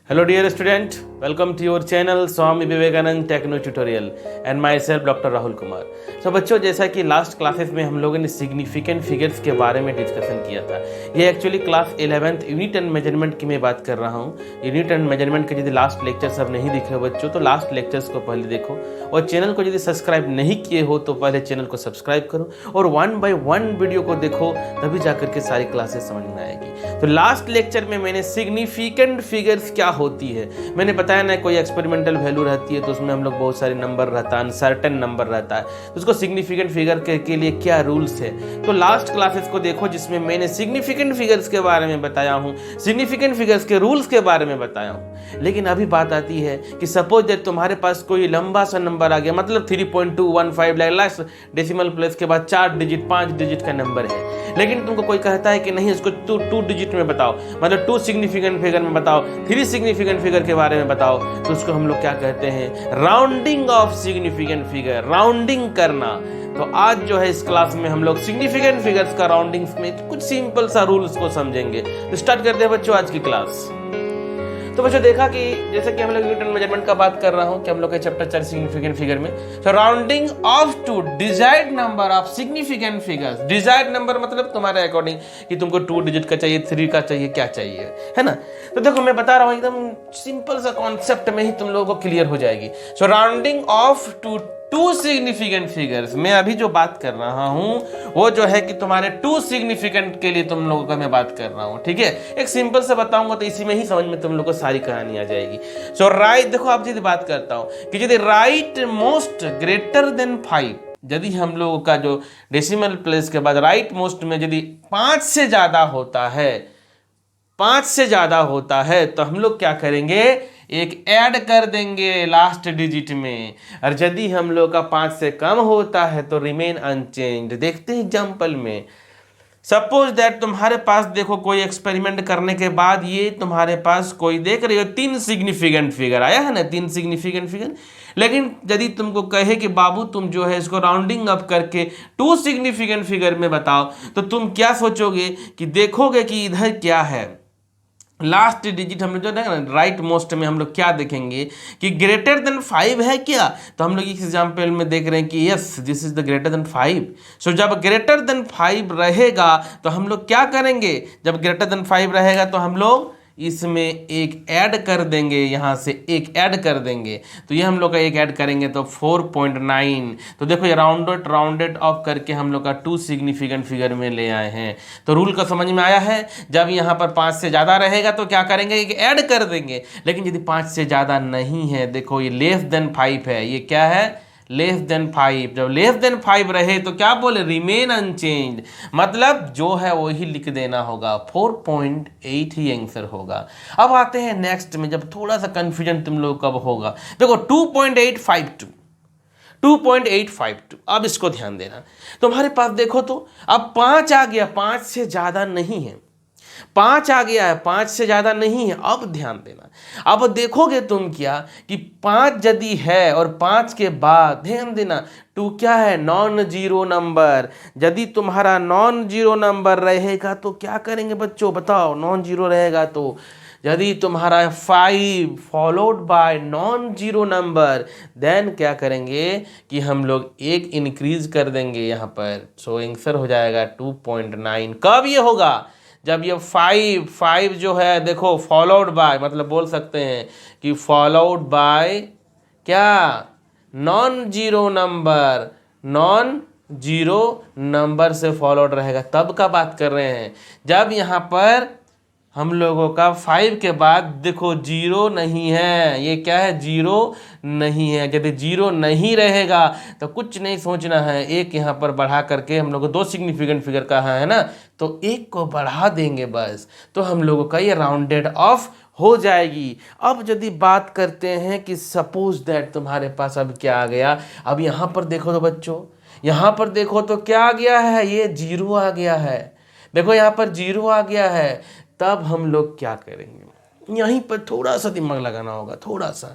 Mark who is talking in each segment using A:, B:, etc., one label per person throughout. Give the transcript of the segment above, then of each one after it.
A: Hello dear student, welcome to your channel Swami Vivekananda techno tutorial and myself doctor Rahul Kumar. तो बच्चों, जैसा कि last classes में हम लोगों ने सिग्निफिकेंट फिगर्स के बारे में डिस्कशन किया था। ये actually class 11th unit and measurement की मैं बात कर रहा हूँ। यूनिट एंड मेजरमेंट के यदि लास्ट लेक्चर्स अब नहीं दिखे हो बच्चों, तो लास्ट लेक्चर्स को पहले देखो, और चैनल को यदि सब्सक्राइब नहीं किए हो तो पहले चैनल को सब्सक्राइब करो और 1 by 1 वीडियो को देखो, तभी जाकर के सारी क्लासेस समझ में आएगी। तो लास्ट लेक्चर में मैंने सिग्निफिकेंट फिगर्स क्या होती है मैंने बताया ना। कोई एक्सपेरिमेंटल वैल्यू रहती है तो उसमें हम लोग बहुत सारे नंबर रहता है, अनसर्टेन नंबर रहता है, तो उसको सिग्निफिकेंट फिगर के लिए क्या रूल्स है। तो लास्ट क्लासेस को देखो जिसमें मैंने सिग्निफिकेंट फिगर्स के बारे में बताया हूँ, सिग्निफिकेंट फिगर्स के रूल्स के बारे में बताया हूँ। लेकिन अभी बात आती है कि सपोज दैट तुम्हारे पास कोई लंबा सा नंबर आ गया, मतलब 3.215 लास्ट डेसिमल प्लेस के बाद 4 डिजिट 5 डिजिट का नंबर है, लेकिन तुमको कोई कहता है कि नहीं इसको 2 डिजिट में बताओ, मतलब 2 सिग्निफिकेंट फिगर में बताओ, 3 सिग्निफिकेंट फिगर के बारे में बताओ, तो उसको हम लोग क्या कहते हैं, rounding off significant figure, rounding करना। तो आज जो है इस क्लास में हम लोग सिग्निफिकेंट फिगर्स का राउंडिंग में कुछ सिंपल सा रूल्स को समझेंगे। तो स्टार्ट करते हैं बच्चों आज की क्लास। तो बच्चों देखा कि जैसे कि हम लोग यूनिट एंड मेजरमेंट का बात कर रहा हूं कि हम लोग के चैप्टर 4 सिग्निफिकेंट फिगर में, तो rounding off to desired number of significant figures. Desired number मतलब तुम्हारे अकॉर्डिंग कि तुमको 2 डिजिट का चाहिए, 3 का चाहिए, क्या चाहिए, है ना। तो देखो मैं बता रहा हूं एकदम सिंपल सा कॉन्सेप्ट में ही तुम लोगों को क्लियर हो जाएगी। So rounding off to 2 significant figures, मैं अभी जो बात कर रहा हूं वो जो है कि तुम्हारे 2 सिग्निफिकेंट के लिए तुम लोगों का मैं बात कर रहा हूं, ठीक है। एक सिंपल से बताऊंगा तो इसी में ही समझ में तुम लोगों को सारी कहानी आ जाएगी। सो राइट, देखो आप यदि बात करता हूं कि यदि राइट मोस्ट ग्रेटर देन 5, यदि हम लोगों का जो डेसिमल प्लेस के बाद राइट मोस्ट में यदि 5 से ज्यादा होता है, 5 से ज्यादा होता है, तो हम लोग क्या करेंगे, एक ऐड कर देंगे लास्ट डिजिट में। और यदि हम लोग का 5 से कम होता है तो रिमेन अनचेंज्ड। देखते हैं एग्जांपल में, सपोज दैट तुम्हारे पास देखो कोई एक्सपेरिमेंट करने के बाद ये तुम्हारे पास कोई देख रही हो 3 सिग्निफिकेंट फिगर आया है ना, 3 सिग्निफिकेंट फिगर। लेकिन यदि तुमको कहे कि बाबू तुम जो है इसको राउंडिंग अप करके 2 सिग्निफिकेंट फिगर में बताओ, तो तुम क्या सोचोगे कि देखोगे कि इधर क्या है, लास्ट डिजिट हम लोग जो है ना राइट मोस्ट में हम लोग क्या देखेंगे कि ग्रेटर देन 5 है क्या। तो हम लोग इस एग्जाम्पल में देख रहे हैं कि yes this is the greater than 5। सो जब ग्रेटर देन 5 रहेगा तो हम लोग क्या करेंगे, जब ग्रेटर देन 5 रहेगा तो हम लोग इसमें एक ऐड कर देंगे, यहाँ से एक ऐड कर देंगे। तो ये हम लोग का एक ऐड करेंगे तो 4.9। तो देखो ये राउंडेड ऑफ करके हम लोग का 2 सिग्निफिकेंट फिगर में ले आए हैं। तो रूल का समझ में आया है। जब यहाँ पर 5 से ज़्यादा रहेगा तो क्या करेंगे, एक ऐड कर देंगे। लेकिन यदि 5 से ज़्यादा नहीं है, देखो ये लेस देन 5 है, ये क्या है, लेस देन 5। जब लेस देन 5 रहे तो क्या बोले, रिमेन अनचेंज्ड, मतलब जो है वही लिख देना होगा, 4.8 ही आंसर होगा। अब आते हैं नेक्स्ट में, जब थोड़ा सा कंफ्यूजन तुम लोग कब होगा, देखो 2.852, 2.852। अब इसको ध्यान देना, तुम्हारे पास देखो तो अब 5 आ गया, 5 से ज्यादा नहीं है, 5 आ गया है, 5 से ज्यादा नहीं है। अब ध्यान देना, अब देखोगे तुम क्या कि 5 यदि है और 5 के बाद ध्यान देना 2 क्या है, नॉन जीरो नंबर। यदि तुम्हारा नॉन जीरो नंबर रहेगा तो क्या करेंगे बच्चों, बताओ, नॉन जीरो रहेगा तो यदि तुम्हारा 5 followed by non zero number, then क्या करेंगे कि हम लोग एक इंक्रीज कर देंगे यहाँ पर। सो आंसर हो जाएगा 2.9। कब ये होगा, जब ये 5 जो है देखो फॉलोड बाय, मतलब बोल सकते हैं कि फॉलोड बाय क्या, non zero number, non zero number से फॉलोड रहेगा, तब का बात कर रहे हैं। जब यहाँ पर हम लोगों का 5 के बाद देखो जीरो नहीं है, ये क्या है, जीरो नहीं है। यदि जीरो नहीं रहेगा तो कुछ नहीं सोचना है, एक यहाँ पर बढ़ा करके हम लोग को 2 सिग्निफिकेंट फिगर का है ना, तो एक को बढ़ा देंगे बस, तो हम लोगों का ये राउंडेड ऑफ हो जाएगी। अब यदि बात करते हैं कि सपोज दैट तुम्हारे पास अब क्या आ गया, अब यहाँ पर देखो तो बच्चों, यहाँ पर देखो तो क्या आ गया है, ये जीरो आ गया है। देखो यहाँ पर जीरो आ गया है, तब हम लोग क्या करेंगे, यहीं पर थोड़ा सा दिमाग लगाना होगा, थोड़ा सा।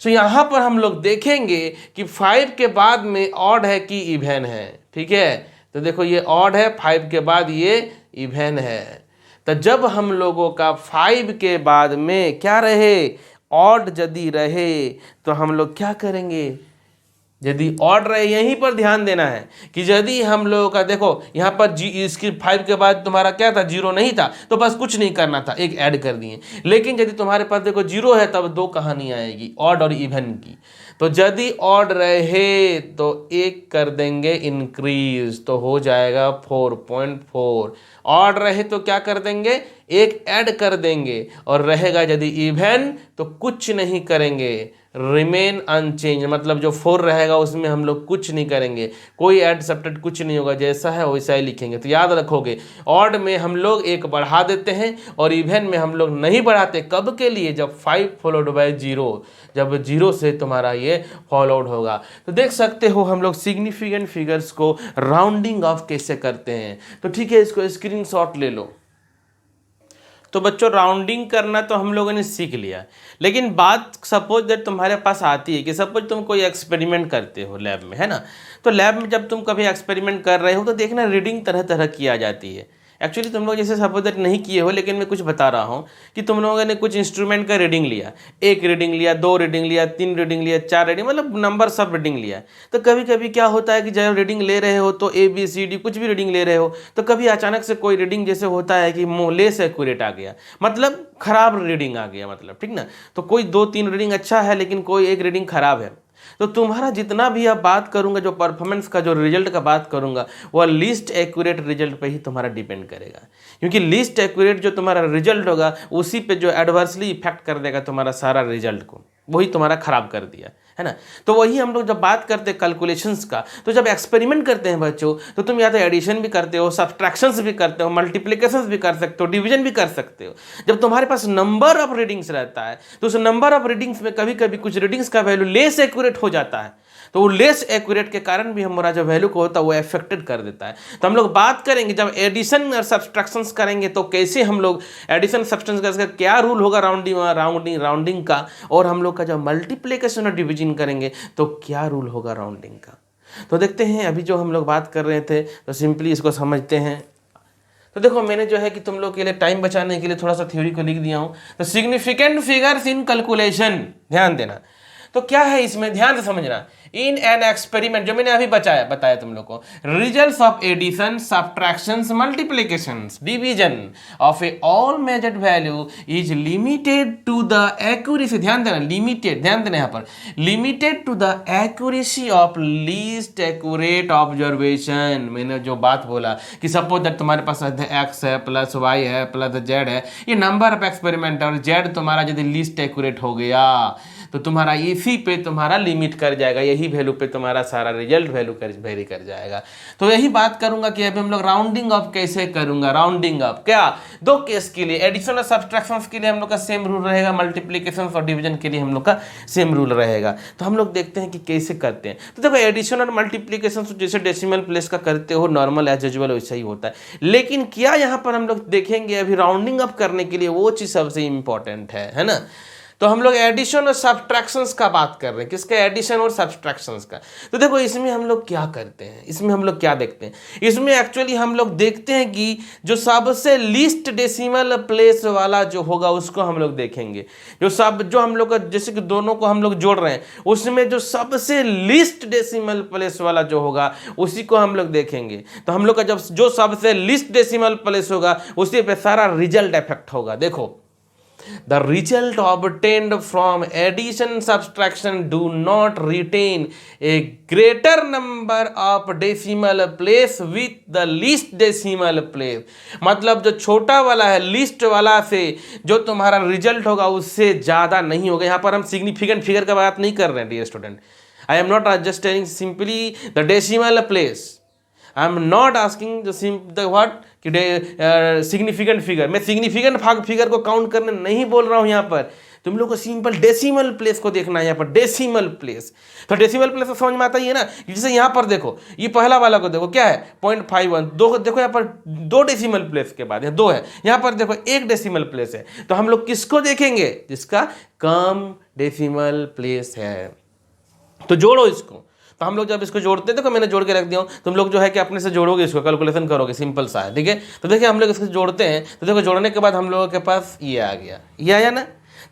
A: सो यहाँ पर हम लोग देखेंगे कि 5 के बाद में ऑड है कि इवन है, ठीक है। तो देखो ये ऑड है, 5 के बाद ये इवन है, तो जब हम लोगों का 5 के बाद में क्या रहे, ऑड यदि रहे, तो हम लोग क्या करेंगे, यदि ऑड रहे, यहीं पर ध्यान देना है कि यदि हम लोगों का देखो यहाँ पर इसकी 5 के बाद तुम्हारा क्या था, 0 नहीं था, तो बस कुछ नहीं करना था, एक ऐड कर दिए। लेकिन यदि तुम्हारे पास देखो 0 है, तब 2 कहानी आएगी, ऑड और इवन की। तो यदि ऑड रहे तो 1 कर देंगे इंक्रीज, तो हो जाएगा 4.4। ऑड रहे तो क्या कर देंगे, 1 ऐड कर देंगे, और रहेगा यदि इवन तो कुछ नहीं करेंगे, रिमेन अनचेंज, मतलब जो 4 रहेगा उसमें हम लोग कुछ नहीं करेंगे, कोई ऐड सब्ट्रैक्ट कुछ नहीं होगा, जैसा है वैसा ही लिखेंगे। तो याद रखोगे, ऑड में हम लोग 1 बढ़ा देते हैं और इवन में हम लोग नहीं बढ़ाते। कब के लिए, जब 5 फॉलोड बाय 0, जब 0 से तुम्हारा ये फॉलोड होगा। तो देख सकते हो हम लोग सिग्निफिकेंट फिगर्स को राउंडिंग ऑफ कैसे करते हैं। तो ठीक है, इसको स्क्रीनशॉट ले लो। तो बच्चों राउंडिंग करना तो हम लोगों ने सीख लिया, लेकिन बात सपोज दैट तुम्हारे पास आती है कि सपोज तुम कोई एक्सपेरिमेंट करते हो लैब में, है ना। तो लैब में जब तुम कभी एक्सपेरिमेंट कर रहे हो तो देखना रीडिंग तरह तरह की आ जाती है। एक्चुअली तुम लोग जैसे सपोज दैट नहीं किए हो, लेकिन मैं कुछ बता रहा हूँ कि तुम लोगों ने कुछ इंस्ट्रूमेंट का रीडिंग लिया, 1 रीडिंग लिया, 2 रीडिंग लिया, 3 रीडिंग लिया, 4 रीडिंग, मतलब नंबर सब रीडिंग लिया। तो कभी कभी क्या होता है कि जब रीडिंग ले रहे हो तो ABCD कुछ भी रीडिंग ले रहे हो, तो कभी अचानक से कोई रीडिंग जैसे होता है कि लेस एक्यूरेट आ गया, मतलब खराब रीडिंग आ गया, मतलब ठीक ना। तो कोई 2-3 रीडिंग अच्छा है, लेकिन कोई 1 रीडिंग खराब है। तो तुम्हारा जितना भी अब बात करूंगा, जो परफॉर्मेंस का जो रिजल्ट का बात करूंगा, वह लीस्ट एक्यूरेट रिजल्ट पे ही तुम्हारा डिपेंड करेगा, क्योंकि लीस्ट एक्यूरेट जो तुम्हारा रिजल्ट होगा उसी पे जो एडवर्सली इफेक्ट कर देगा तुम्हारा सारा रिजल्ट को, वही तुम्हारा खराब कर दिया, है ना। तो वही हम लोग जब बात करते हैं कैलकुलेशंस का, तो जब एक्सपेरिमेंट करते हैं बच्चों, तो तुम या तो एडिशन भी करते हो, सब्ट्रैक्शंस भी करते हो, मल्टीप्लिकेशंस भी कर सकते हो, डिवीजन भी कर सकते हो। जब तुम्हारे पास नंबर ऑफ रीडिंग्स रहता है, तो उस नंबर ऑफ रीडिंग्स में कभी कभी कुछ रीडिंग्स का वैल्यू लेस एक्यूरेट हो जाता है, तो वो लेस एक्यूरेट के कारण भी हमारा जो वैल्यू को होता है वो अफेक्टेड कर देता है। तो हम लोग बात करेंगे जब एडिशन और सब्ट्रैक्शंस करेंगे, तो कैसे हम लोग एडिशन सब्ट्रैक्शन का क्या रूल होगा राउंडिंग का, और हम लोग का जब मल्टीप्लिकेशन और डिवीजन करेंगे तो क्या रूल होगा राउंडिंग का। तो देखते हैं, अभी जो हम लोग बात कर रहे थे तो सिंपली इसको समझते हैं। तो देखो मैंने जो है कि तुम लोग के लिए टाइम बचाने के लिए थोड़ा सा थ्योरी को लिख दिया हूं। तो सिग्निफिकेंट फिगर्स इन कैलकुलेशन, ध्यान देना। तो क्या है इसमें, ध्यान से समझना। इन एन एक्सपेरिमेंट, जो मैंने अभी बताया तुम लोग को, results of addition, subtractions, multiplications, division of a all measured value is limited to the accuracy, ध्यान देना, लिमिटेड, ध्यान देना यहाँ पर, limited to the accuracy of least accurate observation. मैंने जो बात बोला कि सपोज दैट तुम्हारे पास x है प्लस y है प्लस z है, ये नंबर ऑफ एक्सपेरिमेंट, और z तुम्हारा यदि लीस्ट एक्यूरेट हो गया तो तुम्हारा इसी पे तुम्हारा लिमिट कर जाएगा, यही वैल्यू पे तुम्हारा सारा रिजल्ट वैल्यू वेरी कर जाएगा। तो यही बात करूंगा कि अभी हम लोग राउंडिंग ऑफ कैसे करूंगा। राउंडिंग ऑफ क्या, 2 केस के लिए, एडिशन और सब्ट्रैक्शंस के लिए हम लोग का सेम रूल रहेगा, मल्टीप्लिकेशन और डिवीजन के लिए हम लोग का सेम रूल रहेगा। तो हम लोग देखते हैं कि कैसे करते हैं। तो देखो एडिशन और मल्टीप्लिकेशन जैसे डेसिमल प्लेस का करते हो नॉर्मल एज यूजुअल वैसा ही होता है, लेकिन क्या यहाँ पर हम लोग देखेंगे अभी राउंडिंग अप करने के लिए वो चीज सबसे इंपॉर्टेंट है ना। तो हम लोग एडिशन और सब्ट्रैक्शंस का बात कर रहे हैं, किसका, एडिशन और सब्ट्रैक्शंस का। तो देखो इसमें हम लोग क्या करते हैं, इसमें हम लोग क्या देखते हैं, इसमें एक्चुअली हम लोग देखते हैं कि जो सबसे लीस्ट डेसिमल प्लेस वाला जो होगा उसको हम लोग देखेंगे। जो हम लोग का, जैसे कि दोनों को हम लोग जोड़ रहे हैं, उसमें जो सबसे लीस्ट डेसिमल प्लेस वाला जो होगा उसी को हम लोग देखेंगे। तो हम लोग का जब जो सबसे लीस्ट डेसिमल प्लेस होगा उसी पे सारा रिजल्ट इफेक्ट होगा। देखो, the result obtained from addition subtraction do not retain a greater number of decimal place with the least decimal place। मतलब जो छोटा वाला है लीस्ट वाला से जो तुम्हारा रिजल्ट होगा उससे ज्यादा नहीं होगा। यहाँ पर हम सिग्निफिकेंट फिगर का बात नहीं कर रहे हैं dear student, I am not just telling simply the decimal place, I am not asking the what कि सिग्निफिकेंट फिगर। मैं सिग्निफिकेंट फिगर को काउंट करने नहीं बोल रहा हूं यहाँ पर, तुम लोग को सिंपल डेसिमल प्लेस को देखना है यहाँ पर, डेसिमल प्लेस। तो डेसिमल प्लेस तो समझ में आता ही है ना। जैसे यहाँ पर देखो, ये पहला वाला को देखो क्या है 0.51, 2 देखो यहाँ पर 2 डेसिमल प्लेस के बाद 2 है, यहाँ पर देखो 1 डेसिमल प्लेस है। तो हम लोग किसको देखेंगे, जिसका कम डेसिमल प्लेस है। तो जोड़ो इसको, तो हम लोग जब इसको जोड़ते हैं, देखो मैंने जोड़ के रख दिया हूँ, तुम लोग जो है कि अपने से जोड़ोगे, इसको कैलकुलेशन करोगे, सिंपल सा है, ठीक है। तो देखिए हम लोग इसको जोड़ते हैं, तो देखो जोड़ने के बाद हम लोगों के पास ये आ गया, ये आया ना।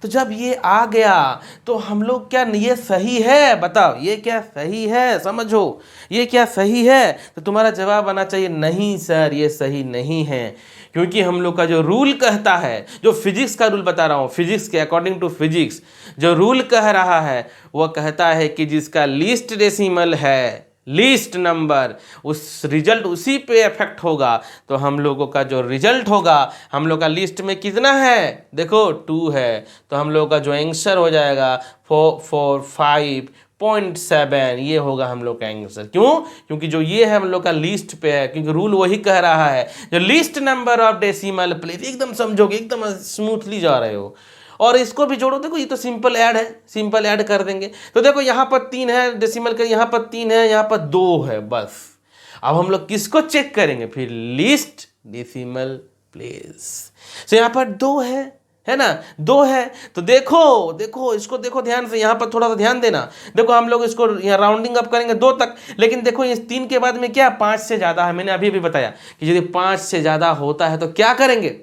A: तो जब ये आ गया तो हम लोग क्या, ये सही है, बताओ ये क्या सही है, समझो ये क्या सही है। तो तुम्हारा जवाब आना चाहिए नहीं सर ये सही नहीं है, क्योंकि हम लोग का जो रूल कहता है, जो फिजिक्स का रूल बता रहा हूँ, फिजिक्स के अकॉर्डिंग टू फिजिक्स जो रूल कह रहा है वह कहता है कि जिसका लीस्ट डेसिमल है, लीस्ट नंबर, उस रिजल्ट उसी पे इफेक्ट होगा। तो हम लोगों का जो रिजल्ट होगा, हम लोग का लिस्ट में कितना है, देखो 2 है, तो हम लोग का जो आंसर हो जाएगा 445.7, ये होगा हम लोग का आंसर। क्यों? क्योंकि जो ये है हम लोग का लिस्ट पे है, क्योंकि रूल वही कह रहा है जो list number of decimal place. एकदम समझोगे, एकदम स्मूथली जा रहे हो। और इसको भी जोड़ो, देखो ये तो सिंपल ऐड है, सिंपल ऐड कर देंगे। तो देखो यहाँ पर 3 है डेसिमल का, यहाँ पर 3 है, यहाँ पर 2 है, बस। अब हम लोग किसको चेक करेंगे फिर, लिस्ट डेसिमल प्लेस। तो यहाँ पर 2 है ना, 2 है। तो देखो देखो इसको देखो ध्यान से, यहाँ पर थोड़ा सा ध्यान देना। देखो हम लोग इसको यहाँ राउंडिंग अप करेंगे 2 तक, लेकिन देखो इस 3 के बाद में क्या 5 से ज़्यादा है। मैंने अभी भी बताया कि यदि 5 से ज़्यादा होता है तो क्या करेंगे,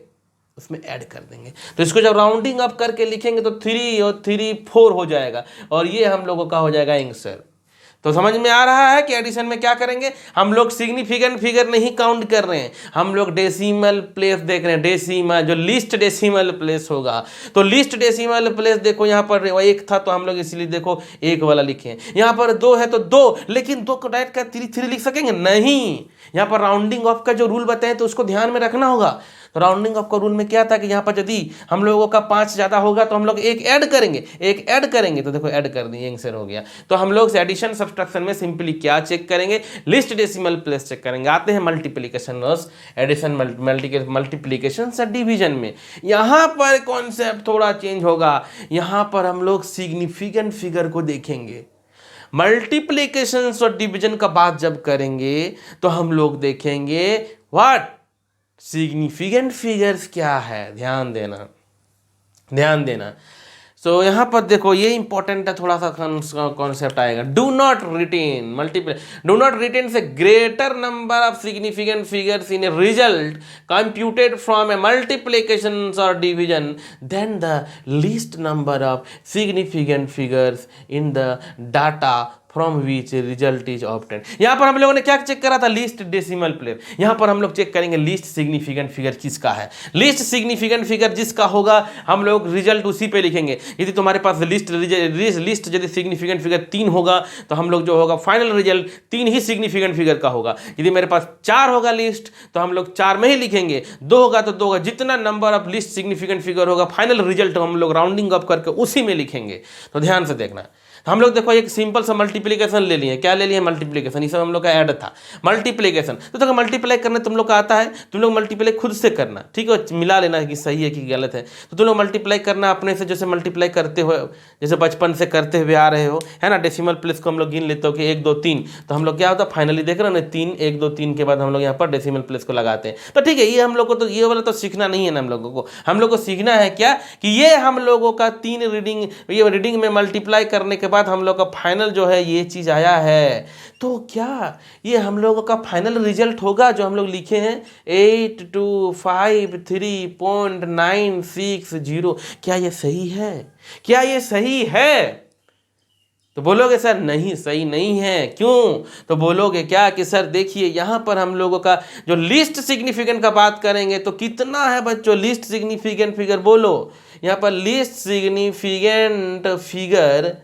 A: उसमें ऐड कर देंगे। तो इसको जब राउंडिंग अप करके लिखेंगे तो 3 और 3 4 हो जाएगा, और ये हम लोगों का हो जाएगा आंसर। तो समझ में आ रहा है कि एडिशन में क्या करेंगे, हम लोग सिग्निफिकेंट फिगर नहीं काउंट कर रहे हैं, हम लोग डेसिमल प्लेस देख रहे हैं। डेसिमल जो लिस्ट डेसिमल प्लेस होगा, तो लिस्ट डेसिमल प्लेस देखो यहाँ पर 1 था तो हम लोग इसलिए देखो 1 वाला लिखे। यहाँ पर 2 है तो 2, लेकिन 2 को डायरेक्ट का 3 लिख सकेंगे नहीं। यहाँ पर राउंडिंग ऑफ का जो रूल बताएं तो उसको ध्यान में रखना होगा। तो राउंडिंग ऑफ का रूल में क्या था कि यहाँ पर यदि हम लोगों का 5 ज़्यादा होगा तो हम लोग 1 ऐड करेंगे, 1 ऐड करेंगे, तो देखो ऐड कर दिए, आंसर हो गया। तो हम लोग एडिशन सब्सट्रैक्शन में सिंपली क्या चेक करेंगे, लिस्ट डेसिमल प्लेस चेक करेंगे। आते हैं मल्टीप्लिकेशन और एडिशन, मल्टीप्लिकेशन से डिवीजन में। यहाँ पर कॉन्सेप्ट थोड़ा चेंज होगा, यहाँ पर हम लोग सिग्निफिकेंट फिगर को देखेंगे। मल्टीप्लिकेशन और डिवीजन का बात जब करेंगे तो हम लोग देखेंगे व्हाट, सिग्निफिकेंट फिगर्स क्या है, ध्यान देना, ध्यान देना। सो यहाँ पर देखो ये इंपॉर्टेंट है, थोड़ा सा कॉन्सेप्ट आएगा। Do not retain do not retain से greater number of significant figures in a result computed from a multiplication और division then the least number of significant figures in the data from which result is obtain. यहाँ पर हम लोगों ने क्या check करा था, लिस्ट डेसिमल प्लेस। यहाँ पर हम लोग चेक करेंगे लिस्ट सिग्निफिकेंट फिगर किसका है। लिस्ट सिग्निफिकेंट फिगर जिसका होगा हम लोग रिजल्ट उसी पे लिखेंगे। यदि तुम्हारे पास लिस्ट यदि सिग्निफिकेंट फिगर 3 होगा तो हम लोग जो होगा फाइनल रिजल्ट 3 ही सिग्निफिकेंट फिगर का होगा। यदि मेरे पास 4 होगा लिस्ट तो हम लोग 4 में ही लिखेंगे, 2 होगा तो 2 होगा। जितना number of least significant figure होगा फाइनल रिजल्ट हम लोग राउंडिंग अप करके उसी में लिखेंगे। तो ध्यान से देखना। हम लोग देखो एक सिंपल सा मल्टीप्लिकेशन ले लिए, क्या ले लिए, मल्टीप्लिकेशन। ये सब हम लोग का ऐड था, मल्टीप्लिकेशन। तो देखो मल्टीप्लाई करना तुम लोग का आता है, तुम लोग मल्टीप्लाई खुद से करना, ठीक है, मिला लेना कि सही है कि गलत है। तो तुम लोग मल्टीप्लाई करना अपने से, जैसे मल्टीप्लाई करते हो, जैसे बचपन से करते हुए आ रहे हो, है ना। डेसिमल प्लेस को हम लोग गिन लेते हो कि 1 2 3, तो हम लोग क्या होता है फाइनली देख रहे हो ना, 3 1 2 3 के बाद हम लोग यहाँ पर डेसिमल प्लेस को लगाते हैं। तो ठीक है, ये हम लोग को तो ये वाला तो सीखना नहीं है ना हम लोग को सीखना है क्या कि ये हम लोगों का 3 रीडिंग, ये रीडिंग में मल्टीप्लाई करने के बाद हम लोग का फाइनल जो है ये चीज आया है। तो क्या ये हम लोगों का फाइनल रिजल्ट होगा जो हम लोग लिखे हैं 8253.960, क्या ये सही है, क्या ये सही है? तो बोलोगे सर नहीं सही नहीं है, क्यों? तो बोलोगे क्या कि सर देखिए यहाँ पर हम लोगों का जो लिस्ट सिग्निफिकेंट का बात करेंगे तो कितना है बच्चों, लिस्ट सिग्निफिकेंट फिगर बोलो। यहाँ पर लिस्ट सिग्निफिकेंट फिगर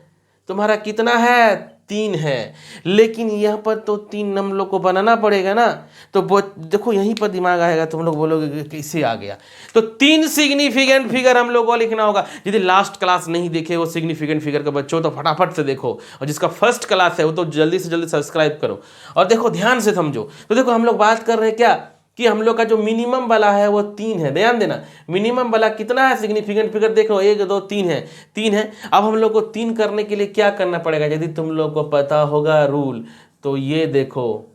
A: तुम्हारा कितना है, 3 है, लेकिन यहाँ पर तो 3 हम लोग को बनाना पड़ेगा ना। तो देखो यहीं पर दिमाग आएगा, तुम लोग बोलोगे कैसे आ गया। तो 3 सिग्निफिकेंट फिगर हम लोग को लिखना होगा। यदि लास्ट क्लास नहीं देखे वो सिग्निफिकेंट फिगर का बच्चों तो फटाफट से देखो, और जिसका फर्स्ट क्लास है वो तो जल्दी से जल्दी सब्सक्राइब करो और देखो ध्यान से समझो। तो देखो हम लोग बात कर रहे हैं क्या कि हम लोग का जो मिनिमम वाला है वो 3 है, ध्यान देना। मिनिमम वाला कितना है सिग्निफिकेंट फिगर, देखो 1 2 3 है, 3 है। अब हम लोग को 3 करने के लिए क्या करना पड़ेगा, यदि तुम लोग को पता होगा रूल तो ये देखो,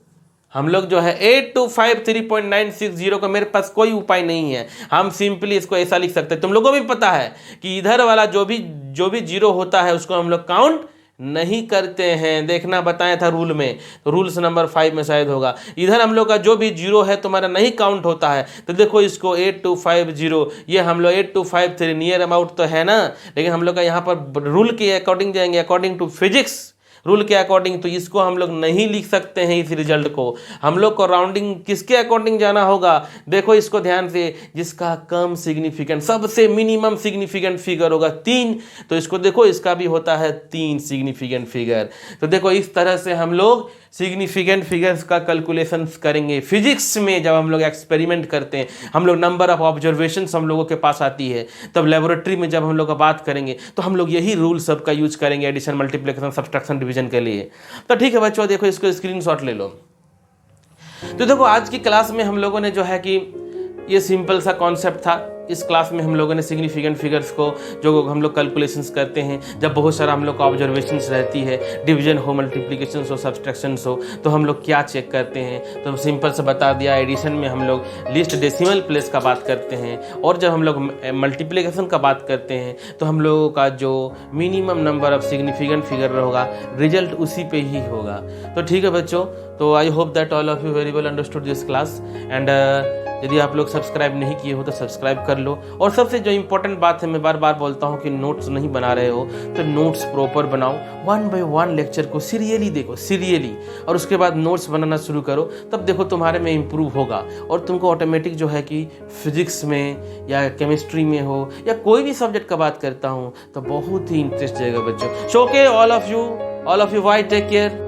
A: हम लोग जो है 8253.960 का मेरे पास कोई उपाय नहीं है, हम सिंपली इसको ऐसा लिख सकते हैं। तुम लोगों को भी पता है कि इधर वाला जो भी जीरो होता है उसको हम लोग काउंट नहीं करते हैं। देखना बताया था रूल में, तो रूल्स नंबर 5 में शायद होगा। इधर हम लोग का जो भी जीरो है तुम्हारा नहीं काउंट होता है, तो देखो इसको 8250, ये हम लोग 8253 नियर अबाउट तो है ना, लेकिन हम लोग का यहाँ पर रूल के अकॉर्डिंग जाएंगे, अकॉर्डिंग टू फिजिक्स रूल के अकॉर्डिंग, तो इसको हम लोग नहीं लिख सकते हैं। इस रिजल्ट को हम लोग को राउंडिंग किसके अकॉर्डिंग जाना होगा, देखो इसको ध्यान से, जिसका कम सिग्निफिकेंट, सबसे मिनिमम सिग्निफिकेंट फिगर होगा 3, तो इसको देखो इसका भी होता है 3 सिग्निफिकेंट फिगर। तो देखो इस तरह से हम लोग सिग्निफिकेंट फिगर्स का कैलकुलेशंस करेंगे। फिजिक्स में जब हम लोग एक्सपेरिमेंट करते हैं, हम लोग नंबर ऑफ ऑब्जर्वेशंस हम लोगों के पास आती है, तब लेबोरेटरी में जब हम लोग बात करेंगे तो हम लोग यही रूल सब का यूज करेंगे एडिशन, मल्टीप्लिकेशन, सब्सट्रैक्शन, डिवीजन के लिए। तो ठीक है बच्चों, देखो इसको स्क्रीनशॉट ले लो। तो देखो आज की क्लास में हम लोगों ने जो है कि ये सिंपल सा कॉन्सेप्ट था। इस क्लास में हम लोगों ने सिग्निफिकेंट फिगर्स को जो हम लोग कैलकुलेशंस करते हैं, जब बहुत सारा हम लोग का ऑब्जर्वेशंस रहती है, डिवीजन हो, मल्टीप्लिकेशन हो, सब्सट्रैक्शंस हो, तो हम लोग क्या चेक करते हैं, तो सिंपल से बता दिया। एडिशन में हम लोग लिस्ट डेसिमल प्लेस का बात करते हैं, और जब हम लोग मल्टीप्लिकेशन का बात करते हैं तो हम लोगों का जो minimum number of significant figure होगा, रिजल्ट उसी पे ही होगा। तो ठीक है बच्चों, तो I hope that all of you very well understood this class, and यदि आप लोग सब्सक्राइब नहीं किए हो तो सब्सक्राइब कर लो। और सबसे जो इंपॉर्टेंट बात है, मैं बार बार बोलता हूँ कि नोट्स नहीं बना रहे हो तो नोट्स प्रॉपर बनाओ, 1 by 1 लेक्चर को सीरियली देखो, सीरियली, और उसके बाद नोट्स बनाना शुरू करो, तब देखो तुम्हारे में इम्प्रूव होगा और तुमको ऑटोमेटिक जो है कि फिजिक्स में या केमिस्ट्री में हो या कोई भी सब्जेक्ट का बात करता हूँ तो बहुत ही इंटरेस्ट जाएगा बच्चों। So okay, all of you bye, take care.